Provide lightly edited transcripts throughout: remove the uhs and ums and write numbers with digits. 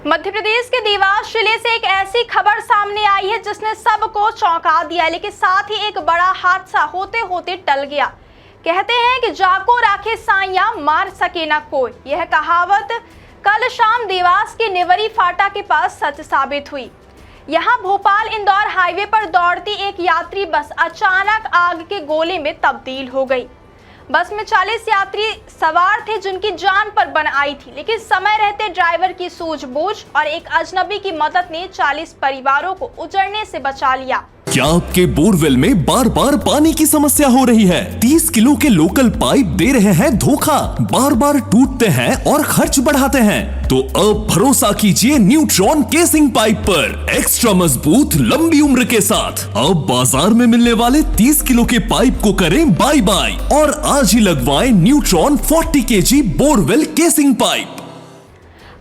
मध्य प्रदेश के देवास जिले से एक ऐसी खबर सामने आई है जिसने सबको चौंका दिया, लेकिन साथ ही एक बड़ा हादसा होते होते टल गया। कहते हैं कि जाको राखे साइया मार सके ना कोई। यह कहावत कल शाम देवास के नेवरी फाटा के पास सच साबित हुई। यहां भोपाल इंदौर हाईवे पर दौड़ती एक यात्री बस अचानक आग के गोले में तब्दील हो गई। बस में 40 यात्री सवार थे जिनकी जान पर बन आई थी, लेकिन समय रहते ड्राइवर की सूझबूझ और एक अजनबी की मदद ने 40 परिवारों को उजड़ने से बचा लिया। क्या आपके बोरवेल में बार बार पानी की समस्या हो रही है? 30 किलो के लोकल पाइप दे रहे हैं धोखा, बार बार टूटते हैं और खर्च बढ़ाते हैं। तो अब भरोसा कीजिए न्यूट्रॉन केसिंग पाइप पर, एक्स्ट्रा मजबूत लंबी उम्र के साथ। अब बाजार में मिलने वाले 30 किलो के पाइप को करें बाय बाय और आज ही लगवाएं neutron 40 kg borewell casing pipe.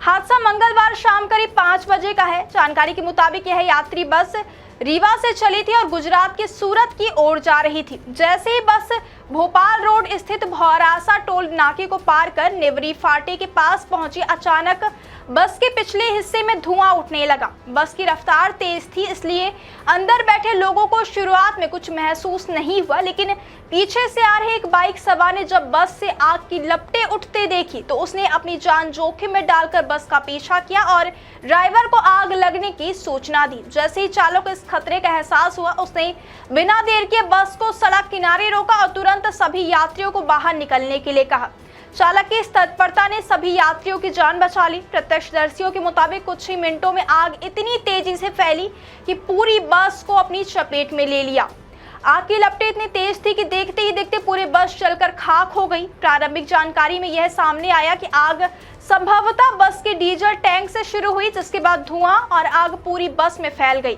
हादसा मंगलवार शाम करीब 5 बजे का है। जानकारी के मुताबिक यह यात्री बस रीवा से चली थी और गुजरात के सूरत की ओर जा रही थी। जैसे ही बस भोपाल रोड स्थित भौरासा टोल नाके को पार कर नेवरी फाटे के पास पहुंची, अचानक बस के पिछले हिस्से में धुआं उठने लगा। बस की रफ्तार तेज थी, इसलिए अंदर बैठे लोगों को शुरुआत में कुछ महसूस नहीं हुआ, लेकिन पीछे से आ रहे एक बाइक सवार ने जब बस से आग की लपटें उठते देखी तो उसने अपनी जान जोखिम में डालकर बस का पीछा किया और ड्राइवर को आग लगने की सूचना दी। जैसे ही चालक को इस खतरे का एहसास हुआ, उसने बिना देर किए बस को सड़क किनारे रोका और तुरंत सभी यात्रियों को बाहर निकलने के लिए कहा। चालक की इस तत्परता ने सभी यात्रियों की जान बचा ली। प्रत्यक्षदर्शियों के मुताबिक कुछ ही मिनटों में आग इतनी तेजी से फैली कि पूरी बस को अपनी चपेट में ले लिया। आग की लपटें इतनी तेज थी कि देखते ही देखते पूरी बस जलकर खाक हो गई। प्रारंभिक जानकारी में यह सामने आया कि आग संभवतः बस के डीजल टैंक से शुरू हुई, जिसके बाद धुआं और आग पूरी बस में फैल गई।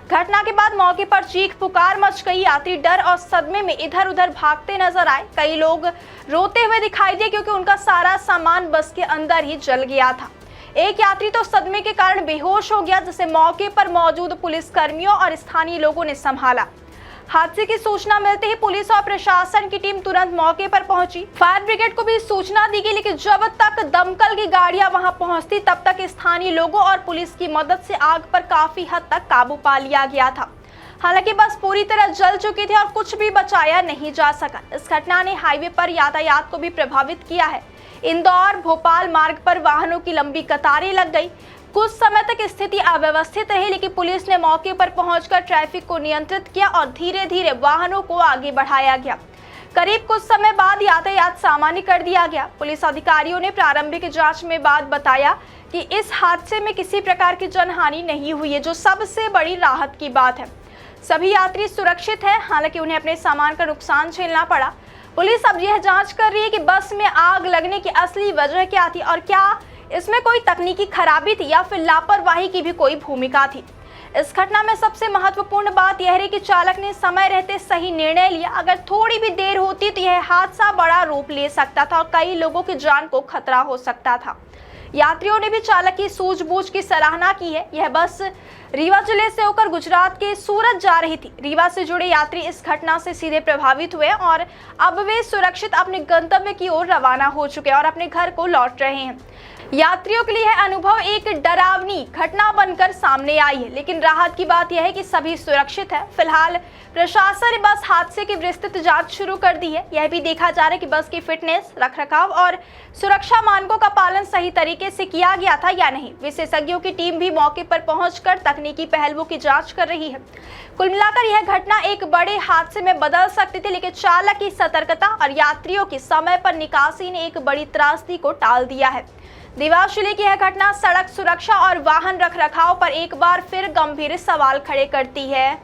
घटना के बाद मौके पर चीख पुकार मच गई। यात्री डर और सदमे में इधर उधर भागते नजर आए। कई लोग रोते हुए दिखाई दिए क्योंकि उनका सारा सामान बस के अंदर ही जल गया था। एक यात्री तो सदमे के कारण बेहोश हो गया, जिसे मौके पर मौजूद पुलिसकर्मियों और स्थानीय लोगों ने संभाला। हादसे की सूचना मिलते ही पुलिस और प्रशासन की टीम तुरंत मौके पर पहुंची। फायर ब्रिगेड को भी सूचना दी गई, लेकिन जब तक दमकल की गाड़ियां वहां पहुंचती तब तक स्थानीय लोगों और पुलिस की मदद से आग पर काफी हद तक काबू पा लिया गया था। हालांकि बस पूरी तरह जल चुकी थी और कुछ भी बचाया नहीं जा सका। इस घटना ने हाईवे पर यातायात को भी प्रभावित किया है। इंदौर भोपाल मार्ग पर वाहनों की लंबी कतारें लग गई। कुछ समय तक स्थिति अव्यवस्थित रही, लेकिन पुलिस ने मौके पर पहुंचकर ट्रैफिक को नियंत्रित किया और धीरे धीरे वाहनों को आगे बढ़ाया गया। करीब कुछ समय बाद यातायात सामान्य कर दिया गया। पुलिस अधिकारियों ने प्रारंभिक जांच में बाद बताया कि इस हादसे में किसी प्रकार की जनहानि नहीं हुई है, जो सबसे बड़ी राहत की बात है। सभी यात्री सुरक्षित हैं, हालांकि उन्हें अपने सामान का नुकसान झेलना पड़ा। पुलिस अब यह जाँच कर रही है कि बस में आग लगने की असली वजह क्या थी और क्या इसमें कोई तकनीकी खराबी थी या फिर लापरवाही की भी कोई भूमिका थी। इस घटना में सबसे महत्वपूर्ण बात यह है कि चालक ने समय रहते सही निर्णय लिया। अगर थोड़ी भी देर होती तो यह हादसा बड़ा रूप ले सकता था और कई लोगों की जान को खतरा हो सकता था। यात्रियों ने भी चालक की सूझबूझ की सराहना की है। यह बस रीवा जिले से होकर गुजरात के सूरत जा रही थी। रीवा से जुड़े यात्री इस घटना से सीधे प्रभावित हुए और अब वे सुरक्षित अपने गंतव्य की ओर रवाना हो चुके और अपने घर को लौट रहे हैं। यात्रियों के लिए यह अनुभव एक डरावनी घटना बनकर सामने आई है, लेकिन राहत की बात यह है कि सभी सुरक्षित है। फिलहाल प्रशासन ने बस हादसे की विस्तृत जांच शुरू कर दी है। यह भी देखा जा रहा है कि बस की फिटनेस, रखरखाव और सुरक्षा मानकों का पालन सही तरीके से किया गया था या नहीं। विशेषज्ञों की टीम भी मौके पर पहुंचकर तकनीकी पहलुओं की जांच कर रही है। कुल मिलाकर यह घटना एक बड़े हादसे में बदल सकती थी, लेकिन चालक की सतर्कता और यात्रियों की समय पर निकासी ने एक बड़ी त्रासदी को टाल दिया है। देवास जिले की यह घटना सड़क सुरक्षा और वाहन रखरखाव पर एक बार फिर गंभीर सवाल खड़े करती है।